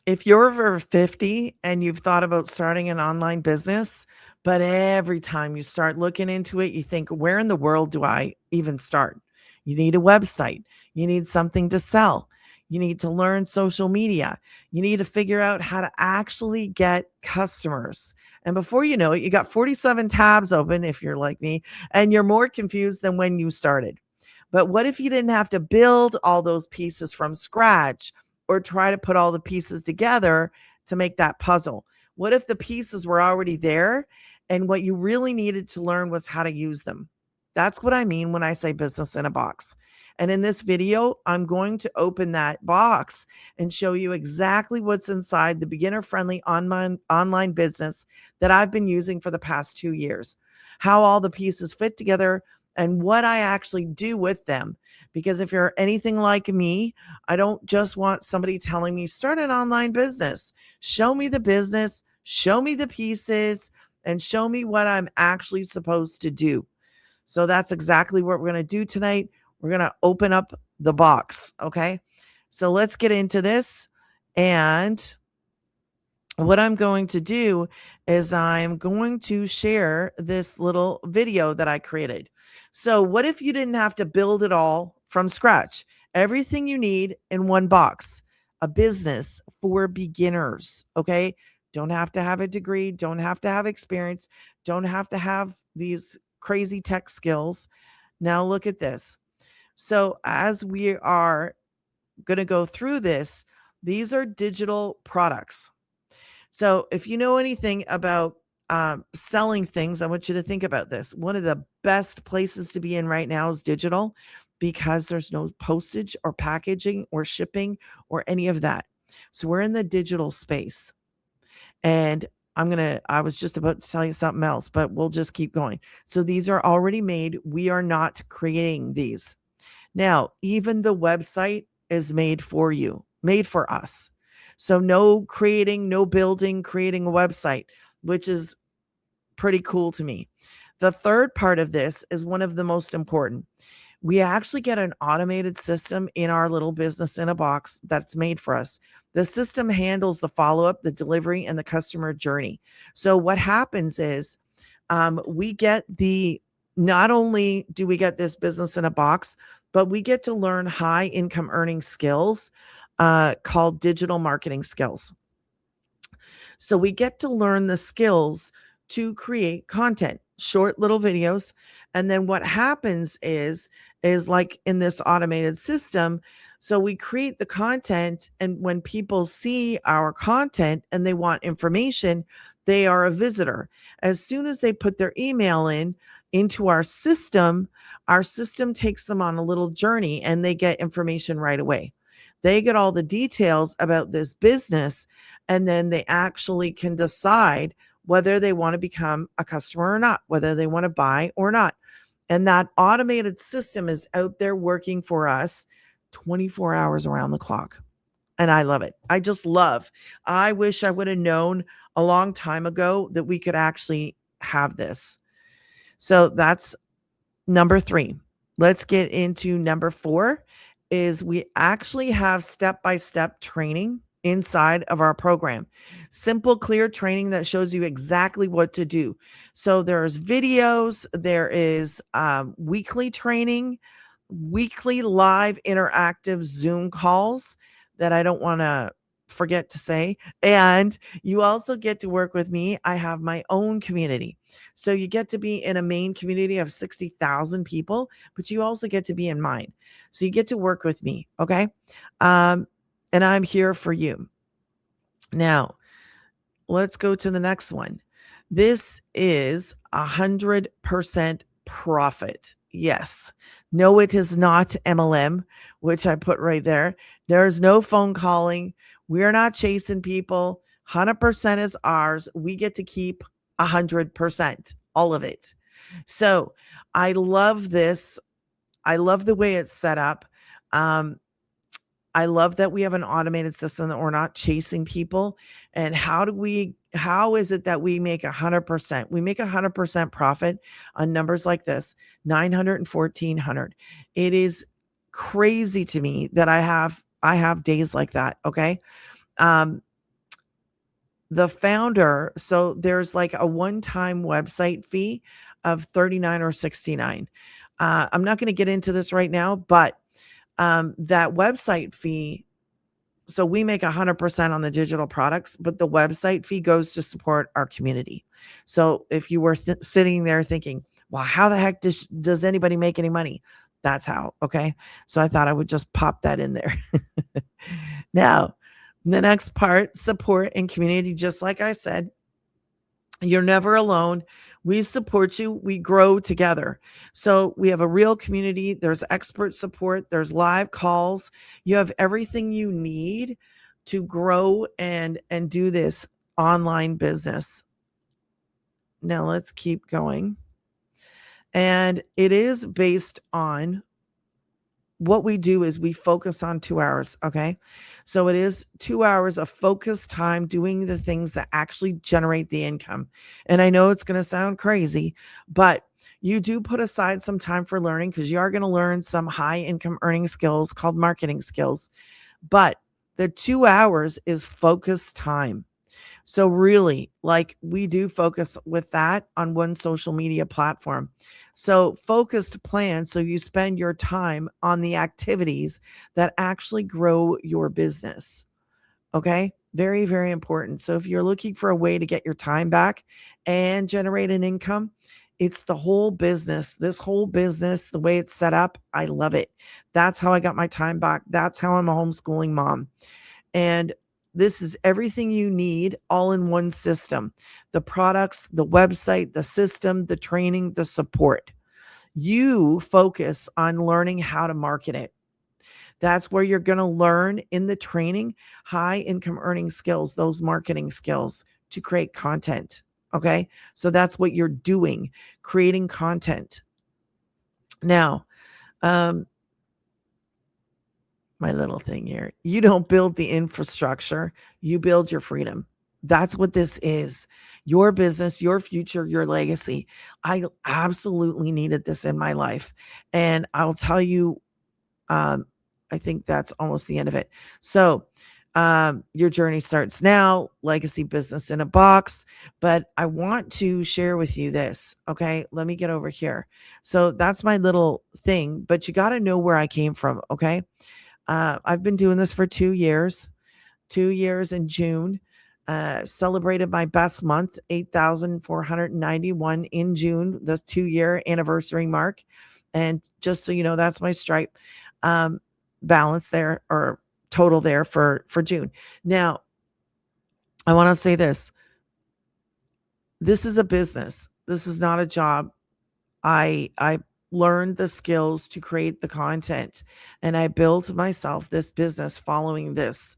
If you're over 50 and you've thought about starting an online business, but every time you start looking into it, you think, where in the world do I even start? You need a website. You need something to sell. You need to learn social media. You need to figure out how to actually get customers. And before you know it, you got 47 tabs open if you're like me, and you're more confused than when you started. But what if you didn't have to build all those pieces from scratch or try to put all the pieces together to make that puzzle? What if the pieces were already there and what you really needed to learn was how to use them? That's what I mean when I say business in a box. And in this video, I'm going to open that box and show you exactly what's inside the beginner friendly online business that I've been using for the past 2 years, how all the pieces fit together, and what I actually do with them. Because if you're anything like me, I don't just want somebody telling me, start an online business. Show me the business, show me the pieces, and show me what I'm actually supposed to do. So that's exactly what we're going to do tonight. We're going to open up the box. Okay. So let's get into this. And what I'm going to do is I'm going to share this little video that I created. So, what if you didn't have to build it all from scratch? Everything you need in one box, a business for beginners. Okay. Don't have to have a degree, don't have to have experience, don't have to have these crazy tech skills. Now, look at this. So, as we are going to go through this, these are digital products. So, if you know anything about selling things, I want you to think about this. One of the best places to be in right now is digital because there's no postage or packaging or shipping or any of that. So, we're in the digital space. And I was just about to tell you something else, but we'll just keep going. So, these are already made. We are not creating these. Now, even the website is made for you, made for us. So no creating, no building, creating a website, which is pretty cool to me. The third part of this is one of the most important. We actually get an automated system in our little business in a box that's made for us. The system handles the follow up, the delivery, and the customer journey. So what happens is we get not only do we get this business in a box, but we get to learn high income earning skills called digital marketing skills. So we get to learn the skills to create content, short little videos. And then what happens is like in this automated system, so we create the content, and when people see our content and they want information, they are a visitor. As soon as they put their email into our system takes them on a little journey and they get information right away. They get all the details about this business, and then they actually can decide whether they want to become a customer or not, whether they want to buy or not. And that automated system is out there working for us 24 hours around the clock. And I love it. I wish I would have known a long time ago that we could actually have this. So that's number 3. Let's get into number 4 is we actually have step-by-step training inside of our program. Simple, clear training that shows you exactly what to do. So there's videos, there is weekly training, weekly live interactive Zoom calls that I don't want to forget to say. And you also get to work with me. I have my own community. So you get to be in a main community of 60,000 people, but you also get to be in mine. So you get to work with me. Okay. And I'm here for you. Now, let's go to the next one. This is 100% profit. Yes. No, it is not MLM, which I put right there. There's no phone calling. We're not chasing people. 100% is ours. We get to keep 100%, all of it. So I love this. I love the way it's set up. I love that we have an automated system that we're not chasing people. And how is it that we make 100%? We make 100% profit on numbers like this, 900 and 1,400. It is crazy to me that I have days like that. Okay. the founder, so there's like a one-time website fee of 39 or 69. I'm not going to get into this right now, but that website fee, so we make 100% on the digital products, but the website fee goes to support our community. So if you were sitting there thinking, well, how the heck does anybody make any money? That's how. Okay. So I thought I would just pop that in there. Now, the next part, support and community. Just like I said, you're never alone. We support you. We grow together. So we have a real community. There's expert support. There's live calls. You have everything you need to grow and do this online business. Now let's keep going. And it is based on what we do is we focus on 2 hours. Okay. So it is 2 hours of focused time doing the things that actually generate the income. And I know it's going to sound crazy, but you do put aside some time for learning because you are going to learn some high income earning skills called marketing skills. But the 2 hours is focused time. So really, like we do focus with that on one social media platform. So focused plan. So you spend your time on the activities that actually grow your business. Okay. Very, very important. So if you're looking for a way to get your time back and generate an income, it's the whole business. This whole business, the way it's set up, I love it. That's how I got my time back. That's how I'm a homeschooling mom. And this is everything you need all in one system: the products, the website, the system, the training, the support. You focus on learning how to market it. That's where you're going to learn in the training high income earning skills, those marketing skills to create content. Okay. So that's what you're doing, creating content. Now, my little thing here. You don't build the infrastructure, you build your freedom. That's what this is. Your business, your future, your legacy. I absolutely needed this in my life. And I'll tell you, I think that's almost the end of it. So, your journey starts now, legacy business in a box. But I want to share with you this. Okay. Let me get over here. So, that's my little thing, but you got to know where I came from. Okay. I've been doing this for 2 years, 2 years in June. Celebrated my best month, 8,491 in June, the 2 year anniversary mark. And just so you know, that's my Stripe balance there, or total there for June. Now, I want to say this. This is a business. This is not a job. I learned the skills to create the content, and I built myself this business following this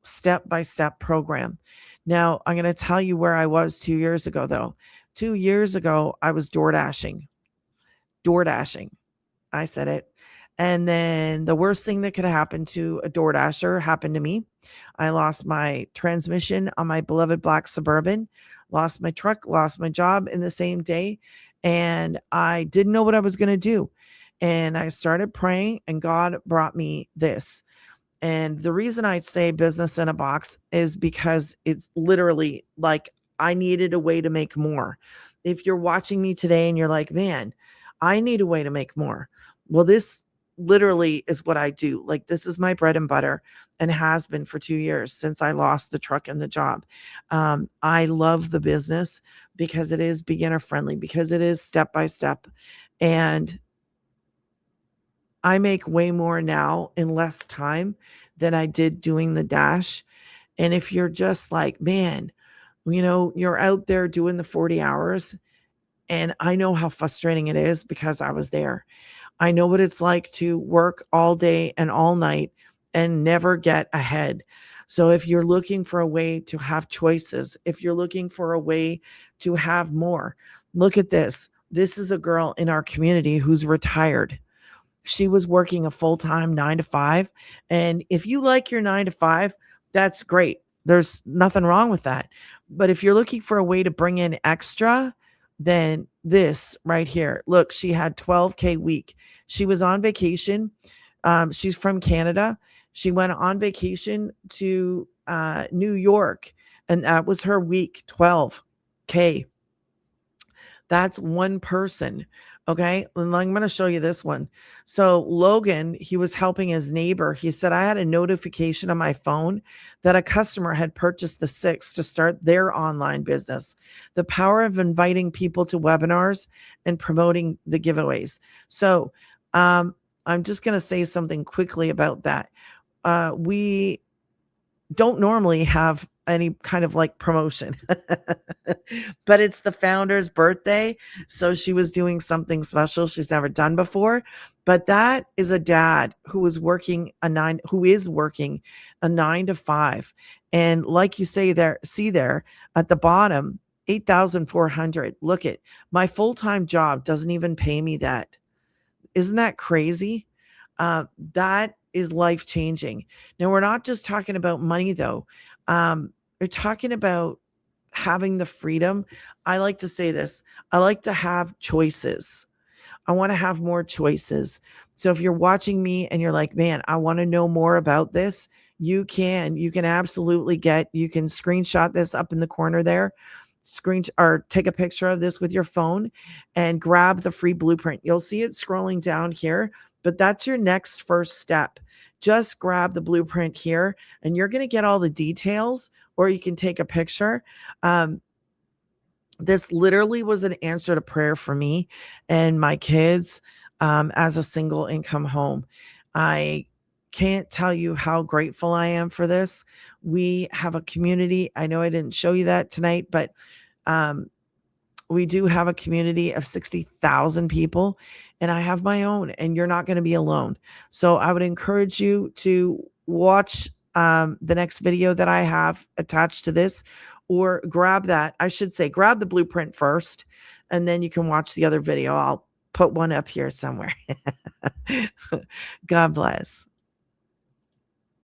step-by-step program. Now, I'm going to tell you where I was 2 years ago though. 2 years ago, I was door dashing. I said it. And then the worst thing that could happen to a door dasher happened to me. I lost my transmission on my beloved black Suburban, lost my truck, lost my job in the same day. And I didn't know what I was going to do. And I started praying, and God brought me this. And the reason I say business in a box is because it's literally like I needed a way to make more. If you're watching me today and you're like, man, I need a way to make more. Well, this literally is what I do. Like, this is my bread and butter, and has been for 2 years since I lost the truck and the job. I love the business because it is beginner friendly, because it is step by step. And I make way more now in less time than I did doing the dash. And if you're just like, man, you're out there doing the 40 hours, and I know how frustrating it is because I was there. I know what it's like to work all day and all night and never get ahead. So if you're looking for a way to have choices, if you're looking for a way to have more, look at this. This is a girl in our community who's retired. She was working a full-time 9 to 5. And if you like your 9 to 5, that's great. There's nothing wrong with that. But if you're looking for a way to bring in extra, then this right here, look, she had 12K week. She was on vacation. She's from Canada. She went on vacation to New York, and that was her week, 12K. That's one person. Okay. And I'm going to show you this one. So, Logan, he was helping his neighbor. He said, I had a notification on my phone that a customer had purchased the six to start their online business. The power of inviting people to webinars and promoting the giveaways. So, I'm just going to say something quickly about that. We don't normally have any kind of like promotion, but it's the founder's birthday. So she was doing something special she's never done before. But that is a dad who is working a 9 to 5. And like you say there, see there at the bottom, 8,400. Look at my full-time job doesn't even pay me that. Isn't that crazy? That is life changing. Now, we're not just talking about money, though. We're talking about having the freedom. I like to say this, I like to have choices. I want to have more choices. So if you're watching me and you're like, man, I want to know more about this, you can. You can absolutely you can screenshot this up in the corner there, or take a picture of this with your phone and grab the free blueprint. You'll see it scrolling down here, but that's your next first step. Just grab the blueprint here and you're going to get all the details, or you can take a picture. This literally was an answer to prayer for me and my kids as a single income home. I can't tell you how grateful I am for this. We have a community. I know I didn't show you that tonight, but we do have a community of 60,000 people, and I have my own, and you're not going to be alone. So I would encourage you to watch the next video that I have attached to this, or grab the blueprint first, and then you can watch the other video. I'll put one up here somewhere. God bless.